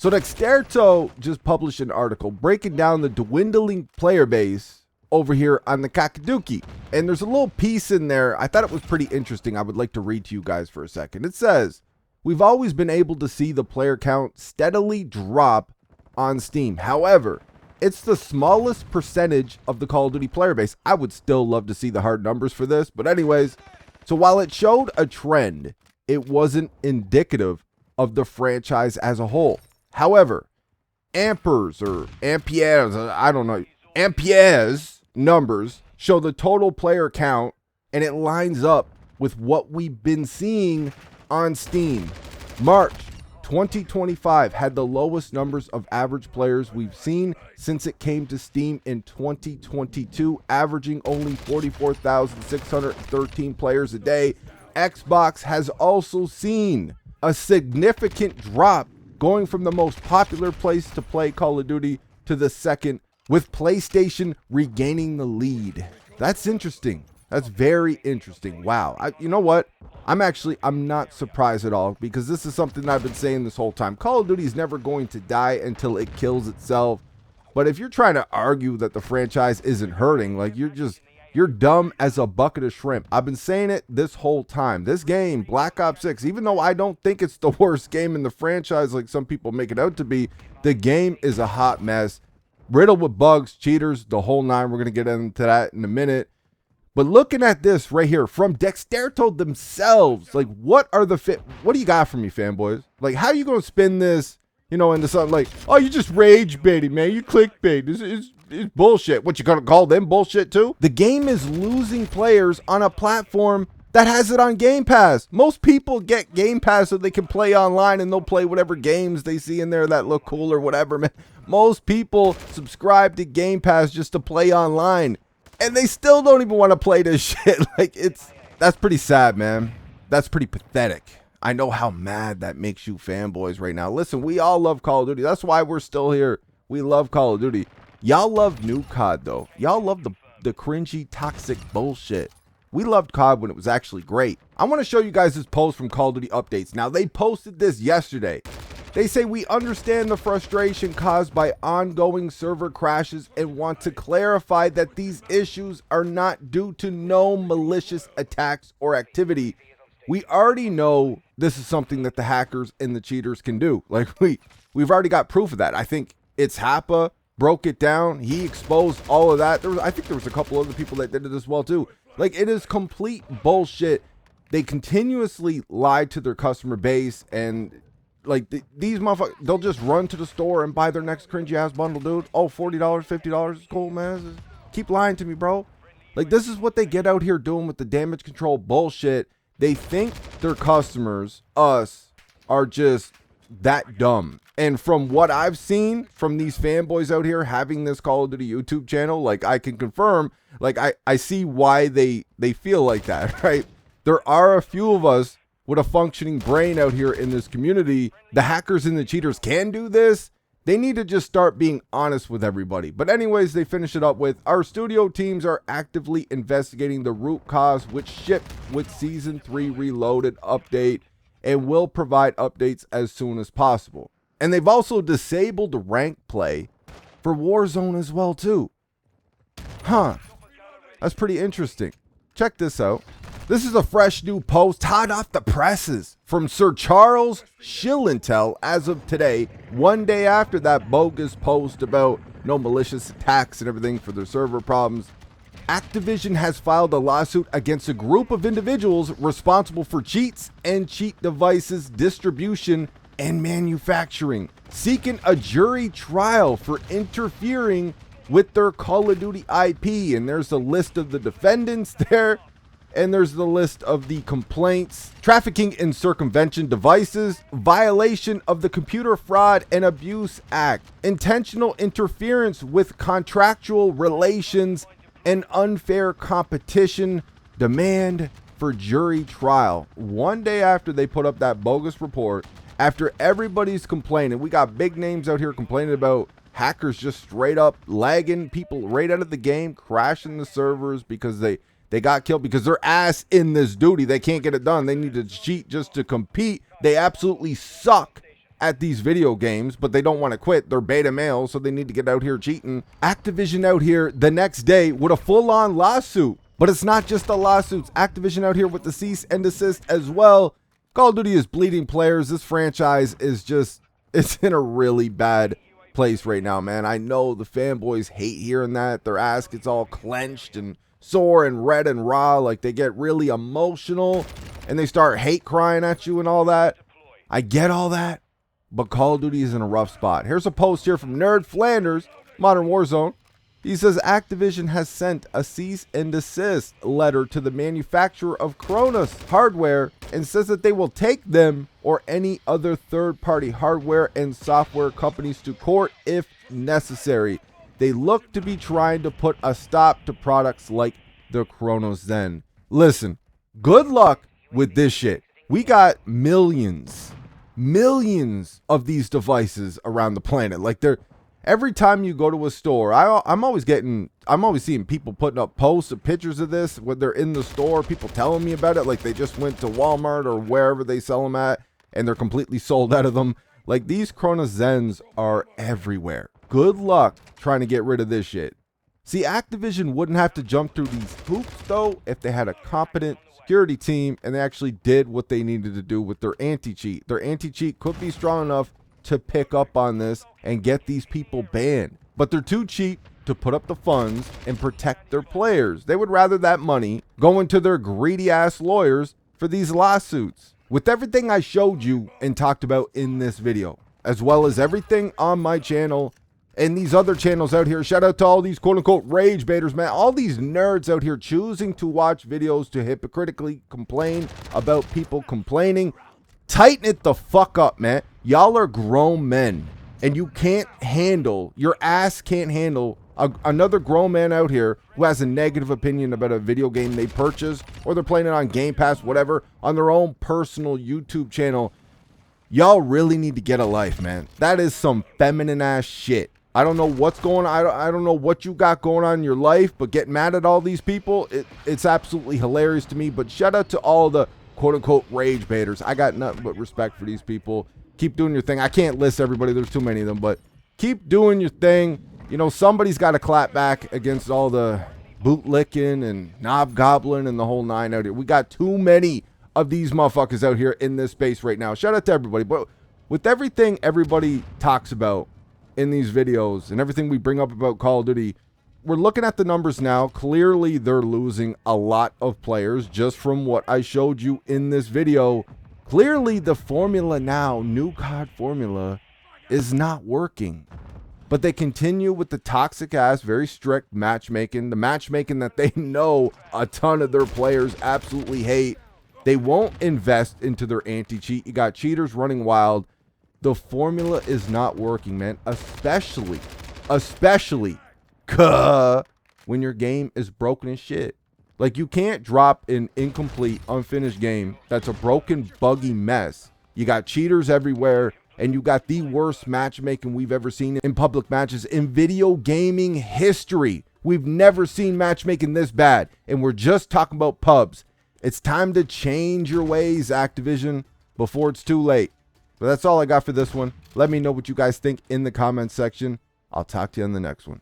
So Dexterto just published an article breaking down the dwindling player base over here on the Kakaduki. And there's a little piece in there. I thought it was pretty interesting. I would like to read to you guys for a second. It says, we've always been able to see the player count steadily drop on Steam. However, it's the smallest percentage of the Call of Duty player base. I would still love to see the hard numbers for this. But anyways, so while it showed a trend, it wasn't indicative of the franchise as a whole. However, amperes numbers show the total player count, and it lines up with what we've been seeing on Steam. March 2025 had the lowest numbers of average players we've seen since it came to Steam in 2022, averaging only 44,613 players a day. Xbox has also seen a significant drop, going from the most popular place to play Call of Duty to the second, with PlayStation regaining the lead. That's interesting. That's very interesting. Wow. You know what? I'm not surprised at all, because this is something I've been saying this whole time. Call of Duty is never going to die until it kills itself. But if you're trying to argue that the franchise isn't hurting, like, you're dumb as a bucket of shrimp. I've been saying it this whole time. This game, Black Ops 6, even though I don't think it's the worst game in the franchise like some people make it out to be, the game is a hot mess. Riddled with bugs, cheaters, the whole nine. We're going to get into that in a minute. But looking at this right here from Dexterto themselves, like, what do you got for me, fanboys? Like, how are you going to spin this, into something like, oh, you just rage baiting, man. You clickbait. It's bullshit. What, you gonna call them bullshit too? The game is losing players on a platform that has it on Game Pass. Most people get Game Pass so they can play online, and they'll play whatever games they see in there that look cool or whatever, man. Most people subscribe to Game Pass just to play online, and they still don't even want to play this shit. Like, that's pretty sad, man. That's pretty pathetic. I know how mad that makes you fanboys right now. Listen, we all love Call of Duty. That's why we're still here. We love Call of Duty. Y'all love new COD, though. Y'all love the cringy, toxic bullshit. We loved COD when it was actually great. I want to show you guys this post from Call of Duty Updates. Now, they posted this yesterday. They say, we understand the frustration caused by ongoing server crashes and want to clarify that these issues are not due to no malicious attacks or activity. We already know this is something that the hackers and the cheaters can do. Like, we've already got proof of that. I think it's Happa broke it down. He exposed all of that. I think there was a couple other people that did it as well too. Like, it is complete bullshit. They continuously lie to their customer base, and like these motherfuckers, they'll just run to the store and buy their next cringy ass bundle, dude. Oh, $40, $50 is cool, man. Keep lying to me, bro. Like, this is what they get out here doing with the damage control bullshit. They think their customers, us, are just that dumb. And from what I've seen from these fanboys out here having this Call of Duty YouTube channel, like, I can confirm, like, I see why they feel like that, right? There are a few of us with a functioning brain out here in this community. The hackers and the cheaters can do this. They need to just start being honest with everybody. But anyways, they finish it up with, our studio teams are actively investigating the root cause, which shipped with Season 3 Reloaded update, and will provide updates as soon as possible. And they've also disabled rank play for Warzone as well too. Huh. That's pretty interesting. Check this out. This is a fresh new post hot off the presses from Sir Charles Shillintel as of today, one day after that bogus post about no malicious attacks and everything for their server problems. Activision has filed a lawsuit against a group of individuals responsible for cheats and cheat devices distribution and manufacturing, seeking a jury trial for interfering with their Call of Duty IP. And there's a list of the defendants there, and there's the list of the complaints: trafficking in circumvention devices, violation of the Computer Fraud and Abuse Act, intentional interference with contractual relations, and unfair competition. Demand for jury trial. One day after they put up that bogus report, after everybody's complaining, we got big names out here complaining about hackers just straight up lagging people right out of the game, crashing the servers because they got killed because they're ass in this duty. They can't get it done. They need to cheat just to compete. They absolutely suck at these video games, but they don't want to quit. They're beta males, so they need to get out here cheating. Activision out here the next day with a full-on lawsuit. But it's not just the lawsuits. Activision out here with the cease and desist as well. Call of Duty is bleeding players. This franchise is just, it's in a really bad place right now, man. I know the fanboys hate hearing that. Their ass gets all clenched and sore and red and raw. Like, they get really emotional and they start hate crying at you and all that. I get all that, but Call of Duty is in a rough spot. Here's a post here from Nerd Flanders, Modern Warzone. He says Activision has sent a cease and desist letter to the manufacturer of Cronus hardware and says that they will take them or any other third-party hardware and software companies to court if necessary. They look to be trying to put a stop to products like the Cronus Zen. Listen, good luck with this shit. We got millions of these devices around the planet. Like, they're every time you go to a store, I'm always seeing people putting up posts of pictures of this when they're in the store, people telling me about it, like they just went to Walmart or wherever they sell them at and they're completely sold out of them. Like, these Cronus Zens are everywhere. Good luck trying to get rid of this shit. See, Activision wouldn't have to jump through these hoops though if they had a competent security team and they actually did what they needed to do with their anti-cheat. Their anti-cheat could be strong enough to pick up on this and get these people banned, but they're too cheap to put up the funds and protect their players. They would rather that money go into their greedy ass lawyers for these lawsuits. With everything I showed you and talked about in this video, as well as everything on my channel and these other channels out here, shout out to all these quote unquote rage baiters, man. All these nerds out here choosing to watch videos to hypocritically complain about people complaining. Tighten it the fuck up, man. Y'all are grown men and you can't handle, your ass can't handle another grown man out here who has a negative opinion about a video game they purchased or they're playing it on Game Pass, whatever, on their own personal YouTube channel. Y'all really need to get a life, man. That is some feminine ass shit. I don't know what's going on. I don't know what you got going on in your life, but getting mad at all these people, it's absolutely hilarious to me. But shout out to all the quote-unquote rage baiters. I got nothing but respect for these people. Keep doing your thing. I can't list everybody. There's too many of them, but keep doing your thing. You know, somebody's got to clap back against all the bootlicking and knob gobbling and the whole nine out here. We got too many of these motherfuckers out here in this space right now. Shout out to everybody. But with everything everybody talks about in these videos and everything we bring up about Call of Duty, we're looking at the numbers now. Clearly, they're losing a lot of players just from what I showed you in this video. Clearly, the formula now, new COD formula, is not working. But they continue with the toxic ass, very strict matchmaking. The matchmaking that they know a ton of their players absolutely hate. They won't invest into their anti-cheat. You got cheaters running wild. The formula is not working, man. Especially when your game is broken as shit. Like, you can't drop an incomplete, unfinished game that's a broken, buggy mess. You got cheaters everywhere, and you got the worst matchmaking we've ever seen in public matches in video gaming history. We've never seen matchmaking this bad, and we're just talking about pubs. It's time to change your ways, Activision, before it's too late. But that's all I got for this one. Let me know what you guys think in the comments section. I'll talk to you in the next one.